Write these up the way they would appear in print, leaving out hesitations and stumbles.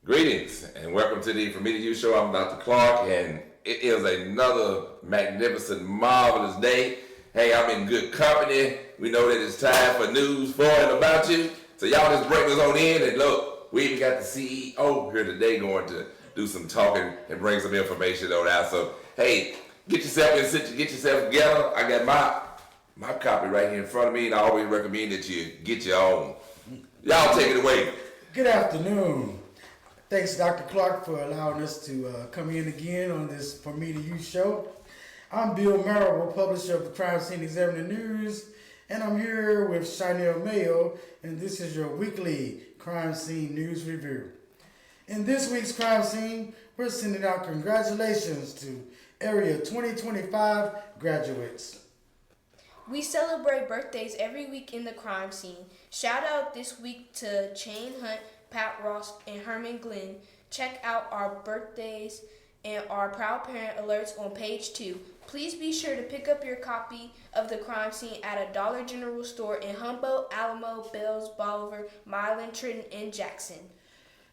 Greetings and welcome to the From Me to You show. I'm Dr. Clark, and it is another magnificent, marvelous day. Hey, I'm in good company. We know that it's time for news for and about you. So y'all just bring us on in, and look, we even got the CEO here today going to do some talking and bring some information on out. So hey, get yourself together. I got my copy right here in front of me, and I always recommend that you get your own. Y'all take it away. Good afternoon. Thanks, Dr. Clark, for allowing us to come in again on this For Me to You show. I'm Bill Marable, publisher of the Crime Scene Examiner News, and I'm here with Shyneil Mayo, and this is your weekly Crime Scene News Review. In this week's Crime Scene, we're sending out congratulations to Area 2025 graduates. We celebrate birthdays every week in the crime scene. Shout out this week to Chain Hunt, Pat Ross, and Herman Glenn. Check out our birthdays and our proud parent alerts on page 2. Please be sure to pick up your copy of the crime scene at a Dollar General store in Humboldt, Alamo, Bells, Bolivar, Milan, Trenton, and Jackson.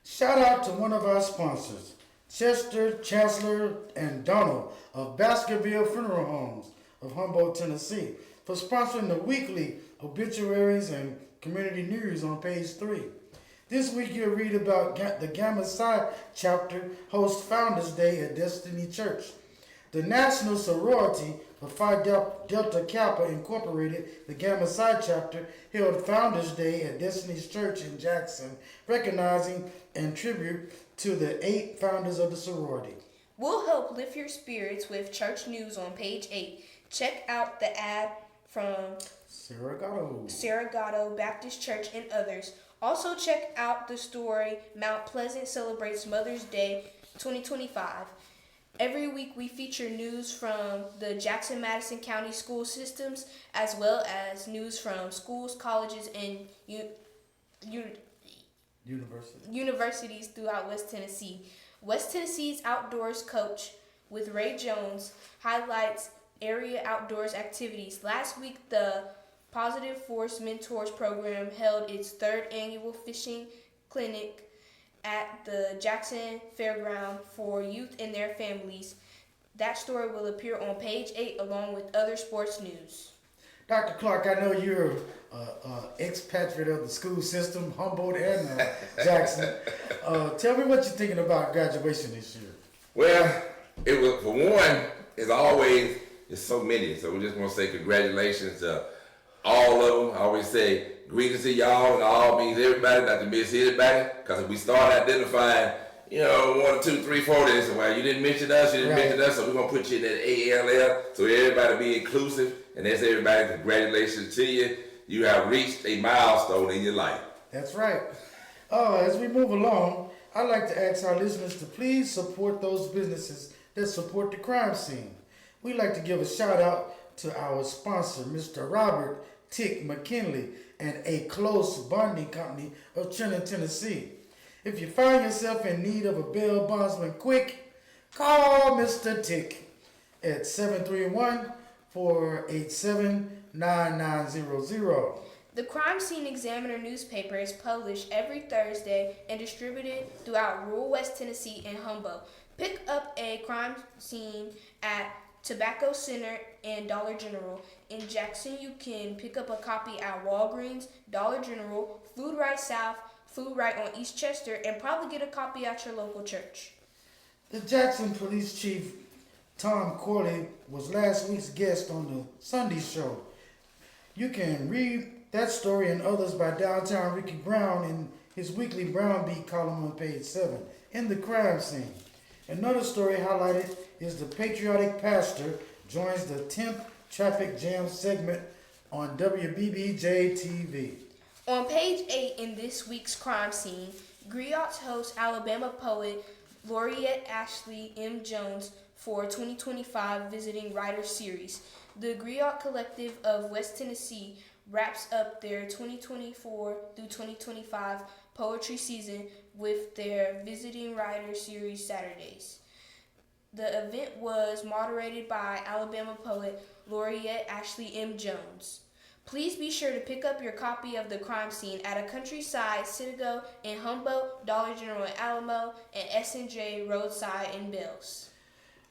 Shout out to one of our sponsors, Chester, Chancellor, and Donald of Baskerville Funeral Homes of Humboldt, Tennessee, for sponsoring the weekly obituaries and community news on page 3. This week you'll read about the Gamma Psi chapter hosts Founders Day at Destiny Church. The National Sorority of Phi Delta Kappa Incorporated, the Gamma Psi chapter, held Founders Day at Destiny's Church in Jackson, recognizing and tribute to the 8 founders of the sorority. We'll help lift your spirits with church news on page 8. Check out the ad from Saragato Baptist Church and others. Also check out the story Mount Pleasant celebrates Mother's Day 2025. Every week we feature news from the Jackson-Madison County school systems, as well as news from schools, colleges, and universities throughout West Tennessee. West Tennessee's outdoors coach with Ray Jones highlights area outdoors activities. Last week, the Positive Force Mentors program held its 3rd annual fishing clinic at the Jackson Fairground for youth and their families. That story will appear on page 8 along with other sports news. Dr. Clark, I know you're an expatriate of the school system, Humboldt and Jackson. Tell me what you're thinking about graduation this year. Well, it was, for one, as always, there's so many. So we just want to say congratulations to all of them. I always say greetings to y'all, and all means everybody, not to miss anybody. Because if we start identifying, 1, 2, 3, 4 days, so well, you didn't mention us, so we're going to put you in that ALL so everybody be inclusive. And that's everybody, congratulations to you. You have reached a milestone in your life. That's right. As we move along, I'd like to ask our listeners to please support those businesses that support the crime scene. We'd like to give a shout out to our sponsor, Mr. Robert Tick McKinley, and a close bonding company of Trenton, Tennessee. If you find yourself in need of a bail bondsman quick, call Mr. Tick at 731-487-9900. The Crime Scene Examiner newspaper is published every Thursday and distributed throughout rural West Tennessee and Humboldt. Pick up a crime scene at Tobacco Center and Dollar General. In Jackson, you can pick up a copy at Walgreens, Dollar General, Food Right South, Food Right on East Chester, and probably get a copy at your local church. The Jackson Police Chief Tom Corley was last week's guest on the Sunday show. You can read that story and others by downtown Ricky Brown in his weekly Brown Beat column on page 7 in the crime scene. Another story highlighted is the patriotic pastor joins the 10th traffic jam segment on WBBJ TV. On page 8 in this week's crime scene, Griot's hosts Alabama poet Laureate Ashley M. Jones for 2025 Visiting Writer Series. The Griot Collective of West Tennessee wraps up their 2024 through 2025 poetry season with their Visiting Writer Series Saturdays. The event was moderated by Alabama poet Laureate Ashley M. Jones. Please be sure to pick up your copy of The Crime Scene at a Countryside Citgo in Humboldt, Dollar General in Alamo, and S&J Roadside in Bells.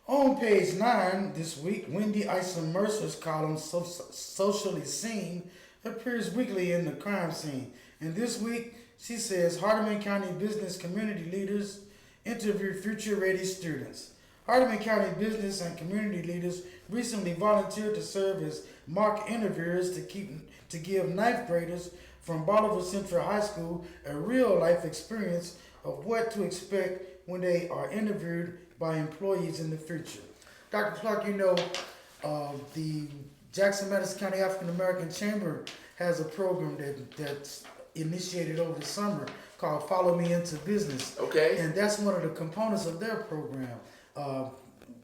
On page 9 this week, Wendy Isom Mercer's column, Socially Seen, appears weekly in The Crime Scene. And this week, she says, Hardeman County business community leaders interview future-ready students. Hardeman County business and community leaders recently volunteered to serve as mock interviewers to give ninth graders from Bolivar Central High School a real-life experience of what to expect when they are interviewed by employees in the future. Dr. Clark, the Jackson Madison County African American Chamber has a program that's initiated over the summer called Follow Me Into Business. Okay. And that's one of the components of their program.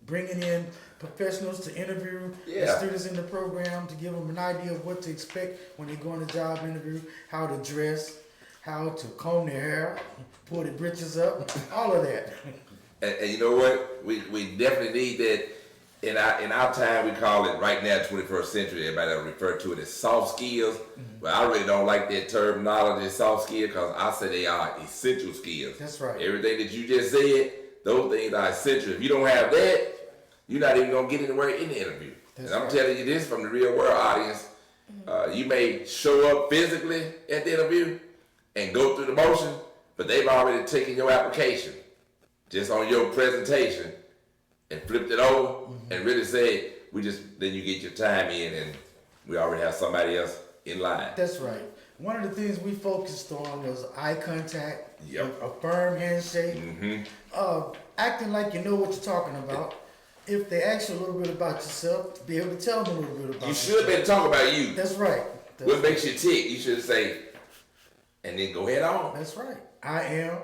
Bringing in professionals to interview the students in the program to give them an idea of what to expect when they go on a job interview, how to dress, how to comb their hair, pull their britches up, all of that. And you know what? We definitely need that. In our time, we call it right now, 21st century, everybody refer to it as soft skills. But I really don't like that terminology, soft skills, because I say they are essential skills. That's right. Everything that you just said, those things are essential. If you don't have that, you're not even going to get anywhere in the interview. That's and I'm right. telling you this from the real world audience. You may show up physically at the interview and go through the motion, but they've already taken your application just on your presentation and flipped it over and really said, then you get your time in and we already have somebody else in line. That's right. One of the things we focused on was eye contact, Yep. a firm handshake, acting like you know what you're talking about. If they ask you a little bit about yourself, be able to tell them a little bit about You yourself. should be talking about you. That's right. What makes you tick, you should say, and then go head on. That's right. I am.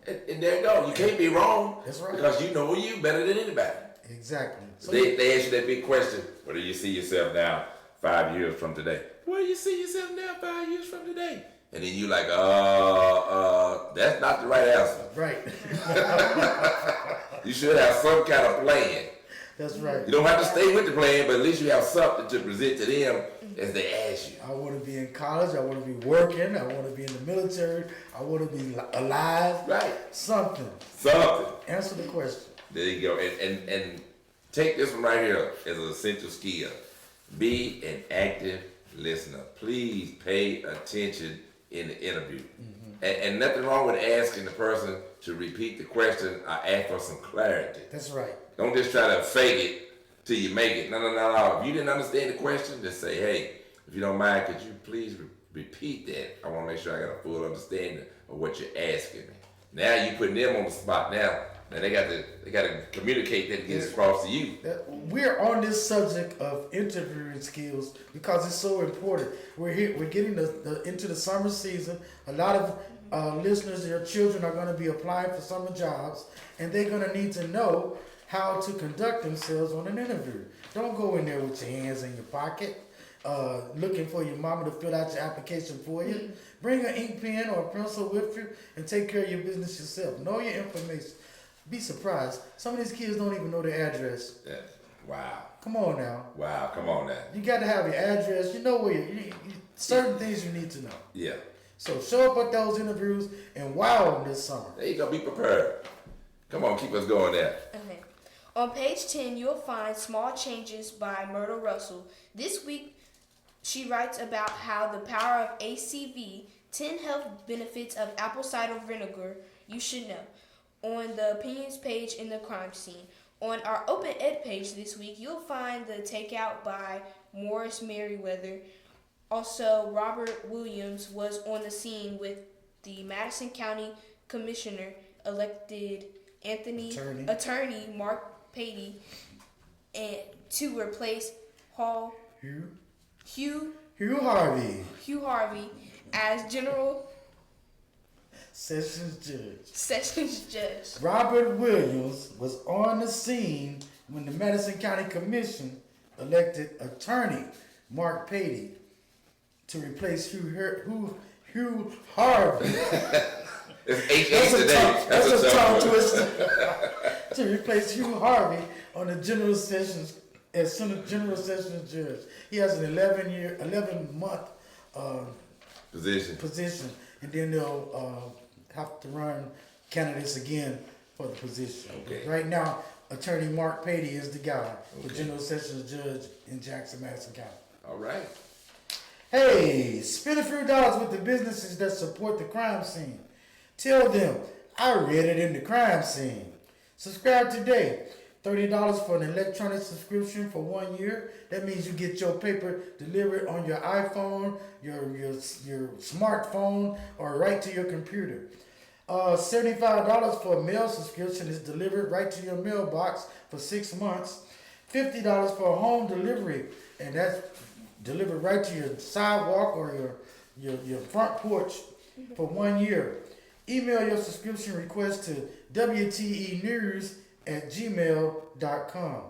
And there you go. You can't be wrong. That's right. Because you know you better than anybody. Exactly. So They ask you that big question, where do you see yourself now 5 years from today? Where do you see yourself now 5 years from today? And then you like, that's not the right answer. right. You should have some kind of plan. That's right. You don't have to stay with the plan, but at least you have something to present to them as they ask you. I want to be in college. I want to be working. I want to be in the military. I want to be alive. Right. Something. Answer the question. There you go. And take this one right here as an essential skill. Be an active listener. Please pay attention in the interview. And nothing wrong with asking the person to repeat the question or ask for some clarity. That's right. Don't just try to fake it till you make it. No. If you didn't understand the question, just say, hey, if you don't mind, could you please repeat that? I want to make sure I got a full understanding of what you're asking me. Now you putting them on the spot now. Now they got to communicate that and get it across to you. We're on this subject of interviewing skills because it's so important. We're getting into the summer season. A lot of listeners, their children are going to be applying for summer jobs, and they're going to need to know how to conduct themselves on an interview. Don't go in there with your hands in your pocket, looking for your mama to fill out your application for you. Bring an ink pen or a pencil with you and take care of your business yourself. Know your information. Be surprised. Some of these kids don't even know their address. Wow. Come on now. Wow, come on now. You got to have your address. You know where certain things you need to know. Yeah. So show up at those interviews and wow them this summer. There you go. Be prepared. Come on, keep us going there. Okay. On page 10, you'll find Small Changes by Myrtle Russell. This week, she writes about how the power of ACV, 10 health benefits of apple cider vinegar you should know, on the opinions page in the crime scene. On our open ed page this week, you'll find the takeout by Morris Merriweather. Also, Robert Williams was on the scene with the Madison County Commissioner elected attorney Mark Patey, and to replace Hugh Harvey as General Sessions Judge. Robert Williams was on the scene when the Madison County Commission elected attorney Mark Patey to replace Hugh Harvey. That's a tongue twister. To replace Hugh Harvey on the General Sessions as General Sessions Judge. He has an 11-month Position. and then they'll have to run candidates again for the position. Okay. Right now, Attorney Mark Patey is the guy for Okay. General Sessions Judge in Jackson, Madison County. All right. Hey, spend a few dollars with the businesses that support the crime scene. Tell them, I read it in the crime scene. Subscribe today. $30 for an electronic subscription for 1 year. That means you get your paper delivered on your iPhone, your smartphone, or right to your computer. $75 for a mail subscription is delivered right to your mailbox for 6 months. $50 for a home delivery, and that's delivered right to your sidewalk or your front porch for 1 year. Email your subscription request to WTEnews@gmail.com.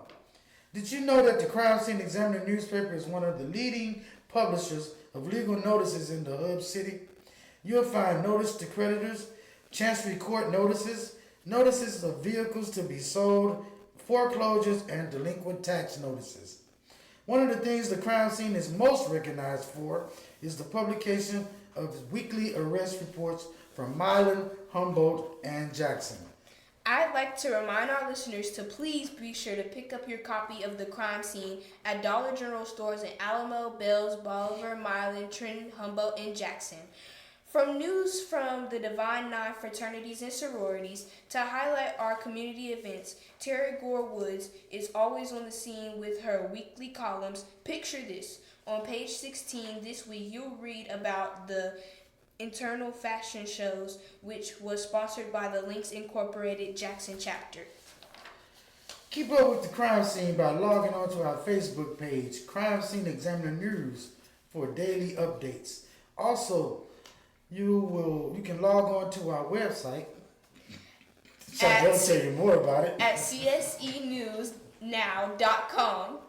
Did you know that the Crime Scene Examiner newspaper is one of the leading publishers of legal notices in the Hub City? You'll find notice to creditors, chancery court notices, notices of vehicles to be sold, foreclosures, and delinquent tax notices. One of the things the crime scene is most recognized for is the publication of weekly arrest reports from Milan, Humboldt, and Jackson. I'd like to remind our listeners to please be sure to pick up your copy of The Crime Scene at Dollar General stores in Alamo, Bells, Bolivar, Milan, Trenton, Humboldt, and Jackson. From news from the Divine Nine fraternities and sororities to highlight our community events, Terry Gore Woods is always on the scene with her weekly columns. Picture this. On page 16 this week, you'll read about the internal fashion shows, which was sponsored by the Links Incorporated Jackson chapter. Keep up with the crime scene by logging on to our Facebook page, Crime Scene Examiner News, for daily updates. Also, you can log on to our website. So they'll tell you more about it. At csenewsnow.com.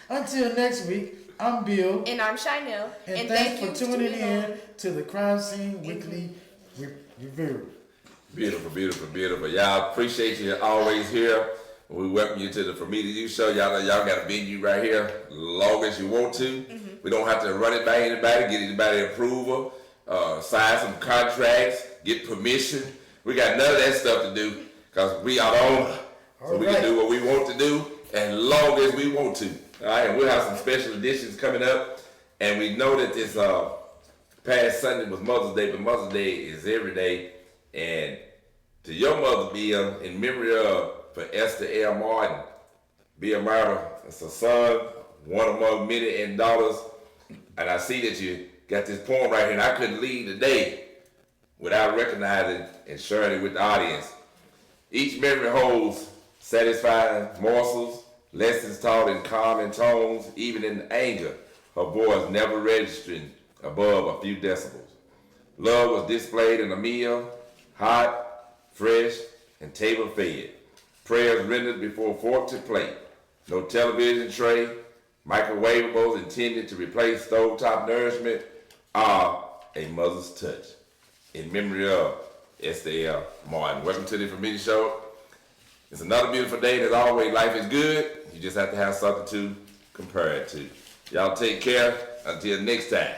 Until next week, I'm Bill. And I'm Shyneil. And thanks for tuning in to the Crime Scene Weekly Review. Beautiful, beautiful, beautiful. Y'all appreciate you always here. We welcome you to the For Me to You show. Y'all know y'all got a venue right here, long as you want to. We don't have to run it by anybody, get anybody approval, sign some contracts, get permission. We got none of that stuff to do because we are the owner. So we can do what we want to do as long as we want to. All right, and we'll have some special editions coming up. And we know that this past Sunday was Mother's Day, but Mother's Day is every day. And to your mother, Bill, in memory of for Esther L. Martin, Bill Marable, that's her son, one among many daughters. And I see that you got this poem right here, and I couldn't leave today without recognizing and sharing it with the audience. Each memory holds satisfying morsels, lessons taught in calming tones, even in anger, her voice never registering above a few decibels. Love was displayed in a meal, hot, fresh, and table fed. Prayers rendered before fork to plate. No television tray, microwavables intended to replace stovetop nourishment, are a mother's touch. In memory of Esther L. Martin. Welcome to the For Me show. It's another beautiful day, and as always, life is good. You just have to have something to compare it to. Y'all take care. Until next time.